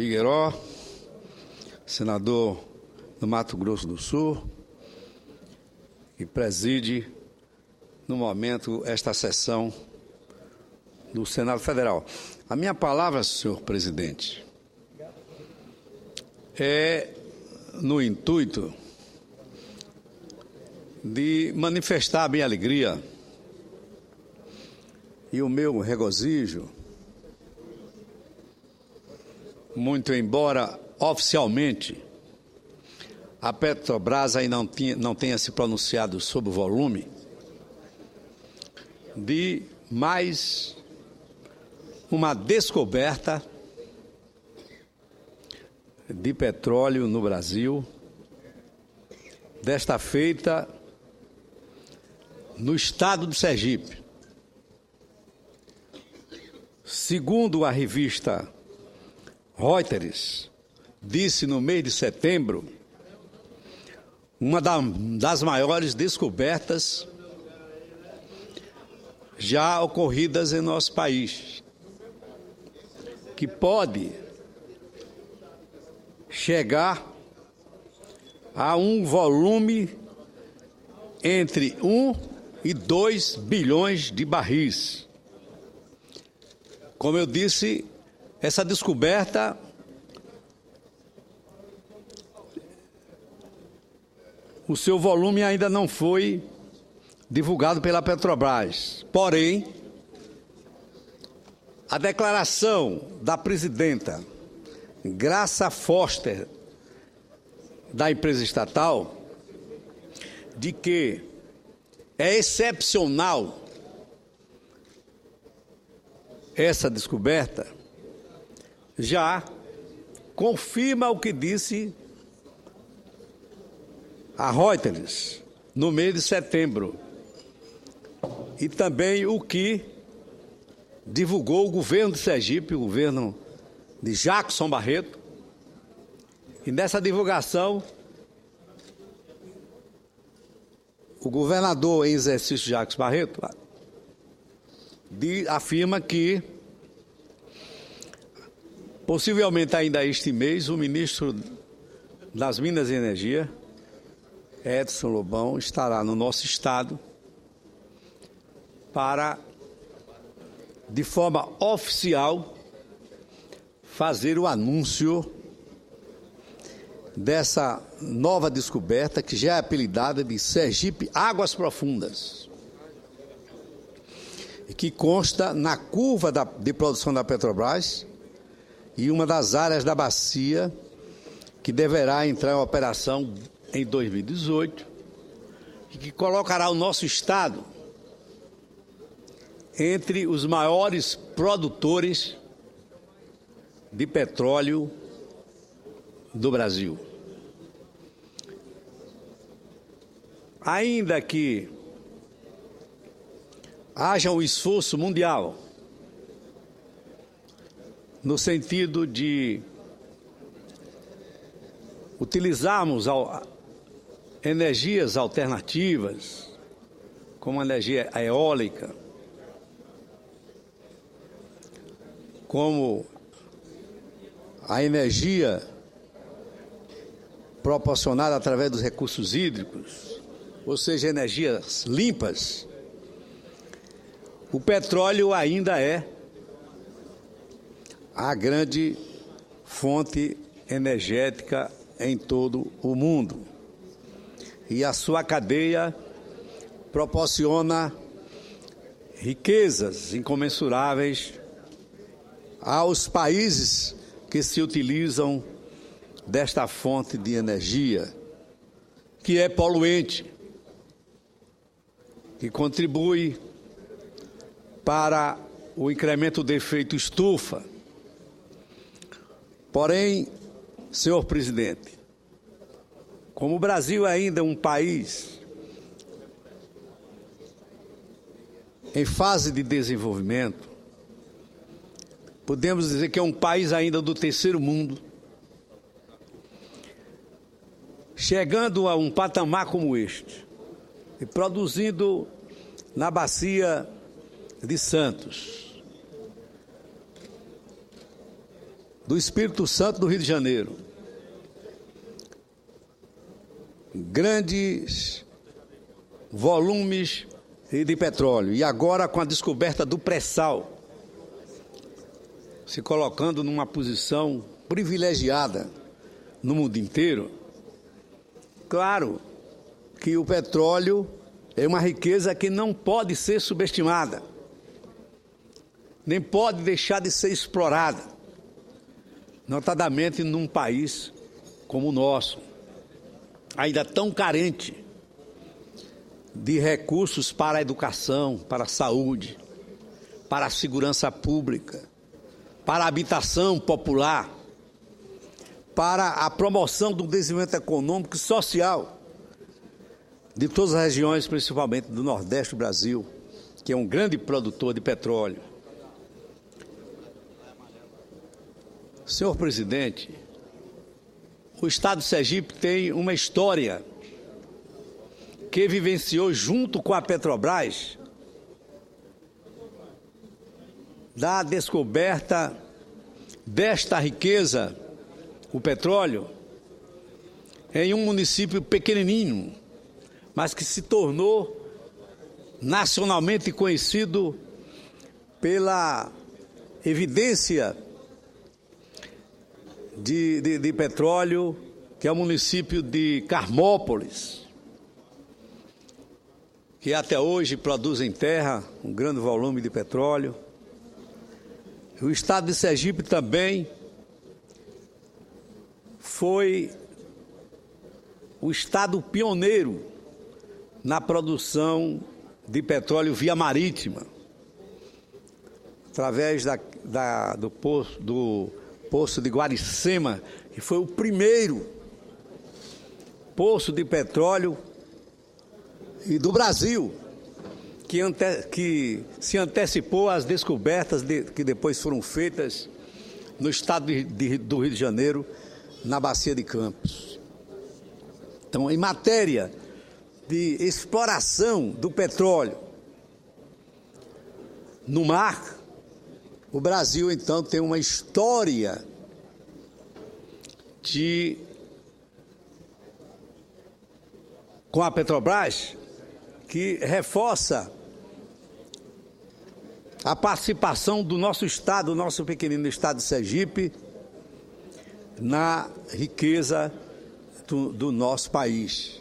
Figueiró, senador do Mato Grosso do Sul, que preside, no momento, esta sessão do Senado Federal. A minha palavra, senhor presidente, é no intuito de manifestar a minha alegria e o meu regozijo, muito embora oficialmente a Petrobras ainda não tenha se pronunciado sobre o volume, de mais uma descoberta de petróleo no Brasil, desta feita no estado de Sergipe. Segundo a revista Reuters, disse no mês de setembro, uma das maiores descobertas já ocorridas em nosso país, que pode chegar a um volume entre 1 e 2 bilhões de barris. Como eu disse, essa descoberta o seu volume ainda não foi divulgado pela Petrobras. Porém, a declaração da presidenta Graça Foster, da empresa estatal, de que é excepcional essa descoberta, já confirma o que disse a Reuters no mês de setembro e também o que divulgou o governo de Sergipe, o governo de Jackson Barreto. E nessa divulgação, o governador em exercício Jackson Barreto afirma que, possivelmente ainda este mês, o ministro das Minas e Energia, Edson Lobão, estará no nosso estado para, de forma oficial, fazer o anúncio dessa nova descoberta, que já é apelidada de Sergipe Águas Profundas, e que consta na curva de produção da Petrobras e uma das áreas da bacia que deverá entrar em operação em 2018 e que colocará o nosso estado entre os maiores produtores de petróleo do Brasil. Ainda que haja um esforço mundial no sentido de utilizarmos energias alternativas, como a energia eólica, como a energia proporcionada através dos recursos hídricos, ou seja, energias limpas, o petróleo ainda é a grande fonte energética em todo o mundo. E a sua cadeia proporciona riquezas incomensuráveis aos países que se utilizam desta fonte de energia, que é poluente, que contribui para o incremento do efeito estufa. Porém, senhor presidente, como o Brasil ainda é um país em fase de desenvolvimento, podemos dizer que é um país ainda do terceiro mundo, chegando a um patamar como este, e produzindo na bacia de Santos do Espírito Santo do Rio de Janeiro. Grandes volumes de petróleo. E agora, com a descoberta do pré-sal, se colocando numa posição privilegiada no mundo inteiro. Claro que o petróleo é uma riqueza que não pode ser subestimada, nem pode deixar de ser explorada, notadamente num país como o nosso, ainda tão carente de recursos para a educação, para a saúde, para a segurança pública, para a habitação popular, para a promoção do desenvolvimento econômico e social de todas as regiões, principalmente do Nordeste do Brasil, que é um grande produtor de petróleo. Senhor presidente, o Estado de Sergipe tem uma história que vivenciou junto com a Petrobras da descoberta desta riqueza, o petróleo, em um município pequenininho, mas que se tornou nacionalmente conhecido pela evidência de petróleo, que é o município de Carmópolis, que até hoje produz em terra um grande volume de petróleo. O Estado de Sergipe também foi o estado pioneiro na produção de petróleo via marítima, através do poço de Guaricema, que foi o primeiro poço de petróleo do Brasil, que se antecipou às descobertas que depois foram feitas no estado do Rio de Janeiro, na Bacia de Campos. Então, em matéria de exploração do petróleo no mar, o Brasil, então, tem uma história com a Petrobras que reforça a participação do nosso estado, nosso pequenino estado de Sergipe, na riqueza do nosso país.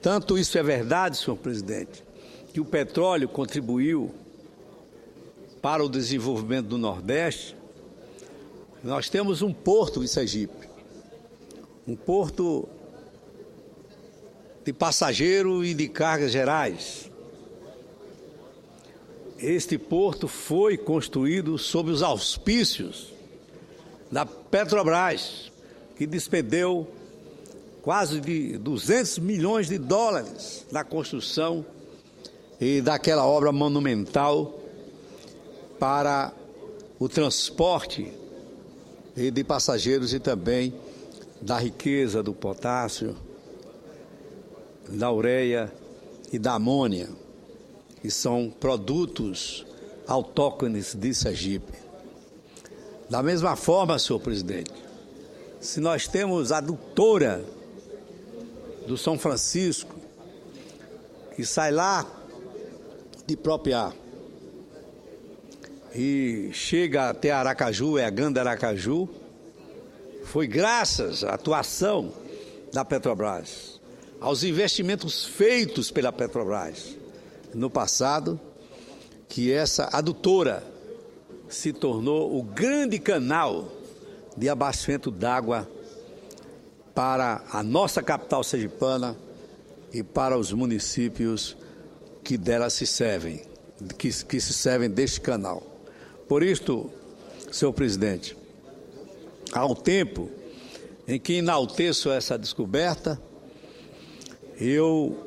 Tanto isso é verdade, senhor presidente, que o petróleo contribuiu para o desenvolvimento do Nordeste. Nós temos um porto em Sergipe, um porto de passageiro e de cargas gerais. Este porto foi construído sob os auspícios da Petrobras, que despendeu quase de 200 milhões de dólares na construção e daquela obra monumental para o transporte de passageiros e também da riqueza do potássio, da ureia e da amônia, que são produtos autóctones de Sergipe. Da mesma forma, senhor presidente, se nós temos a adutora do São Francisco, que sai lá de Propriá e chega até Aracaju, é a Grande Aracaju, foi graças à atuação da Petrobras, aos investimentos feitos pela Petrobras no passado, que essa adutora se tornou o grande canal de abastecimento d'água para a nossa capital sergipana e para os municípios que dela se servem, que se servem deste canal. Por isto, senhor presidente, ao tempo em que enalteço essa descoberta, eu,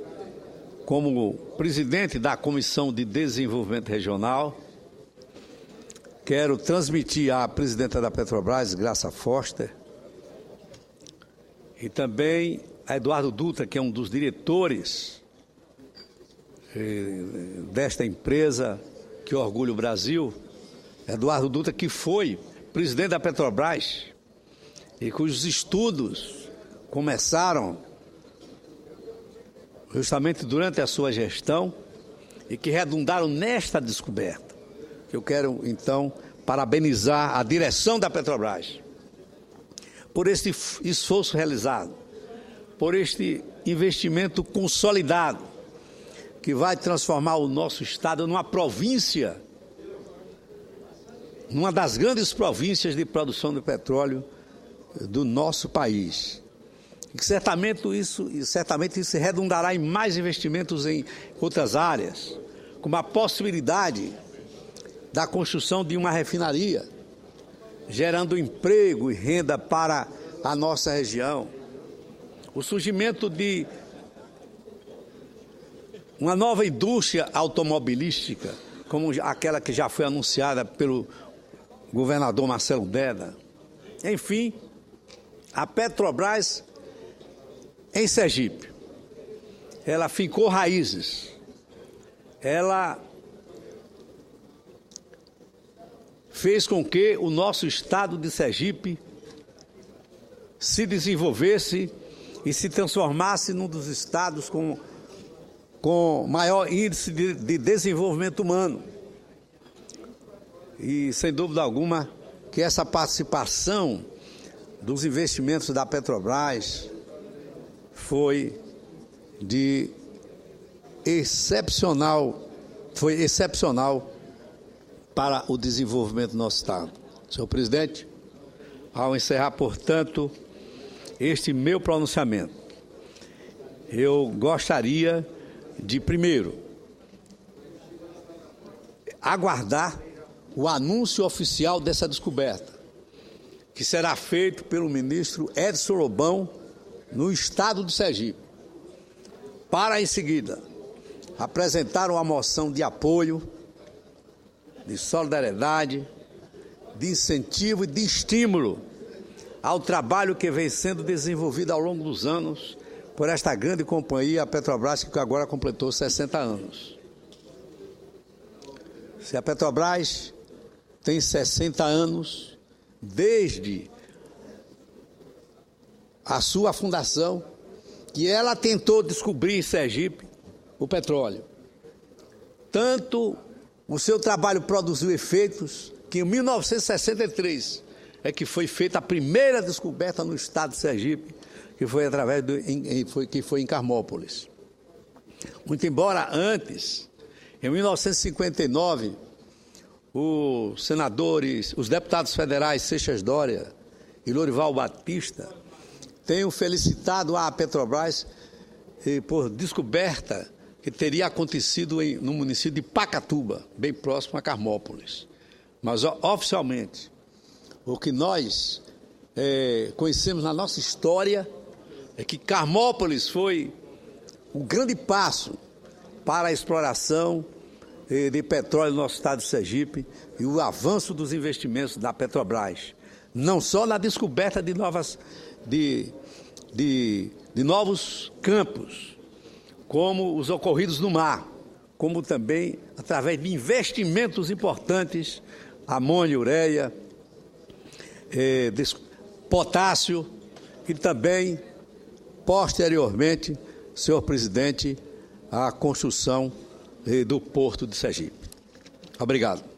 como presidente da Comissão de Desenvolvimento Regional, quero transmitir à presidenta da Petrobras, Graça Foster, e também a Eduardo Dutra, que é um dos diretores desta empresa que orgulha o Brasil. Eduardo Dutra, que foi presidente da Petrobras e cujos estudos começaram justamente durante a sua gestão e que redundaram nesta descoberta. Eu quero, então, parabenizar a direção da Petrobras por este esforço realizado, por este investimento consolidado, que vai transformar o nosso estado numa província, numa das grandes províncias de produção de petróleo do nosso país. E certamente isso redundará em mais investimentos em outras áreas, como a possibilidade da construção de uma refinaria, gerando emprego e renda para a nossa região. O surgimento de uma nova indústria automobilística, como aquela que já foi anunciada pelo governador Marcelo Beda. Enfim, a Petrobras em Sergipe, ela fincou raízes, ela fez com que o nosso estado de Sergipe se desenvolvesse e se transformasse num dos estados com maior índice de desenvolvimento humano. E, sem dúvida alguma, que essa participação dos investimentos da Petrobras foi excepcional para o desenvolvimento do nosso estado. Senhor presidente, ao encerrar, portanto, este meu pronunciamento, eu gostaria de, primeiro, aguardar o anúncio oficial dessa descoberta, que será feito pelo ministro Edson Lobão no estado de Sergipe, para, em seguida, apresentar uma moção de apoio, de solidariedade, de incentivo e de estímulo ao trabalho que vem sendo desenvolvido ao longo dos anos por esta grande companhia, a Petrobras, que agora completou 60 anos. Se a Petrobras tem 60 anos, desde a sua fundação, que ela tentou descobrir em Sergipe o petróleo. Tanto o seu trabalho produziu efeitos que em 1963 é que foi feita a primeira descoberta no estado de Sergipe, que foi em Carmópolis. Muito embora antes, em 1959, os deputados federais Seixas Dória e Lorival Batista tenham felicitado a Petrobras por descoberta que teria acontecido no município de Pacatuba, bem próximo a Carmópolis. Mas, oficialmente, o que nós conhecemos na nossa história é que Carmópolis foi um grande passo para a exploração de petróleo no nosso estado de Sergipe e o avanço dos investimentos da Petrobras, não só na descoberta de novos campos, como os ocorridos no mar, como também através de investimentos importantes, amônia, ureia, potássio e também, posteriormente, senhor presidente, a construção do Porto de Sergipe. Obrigado.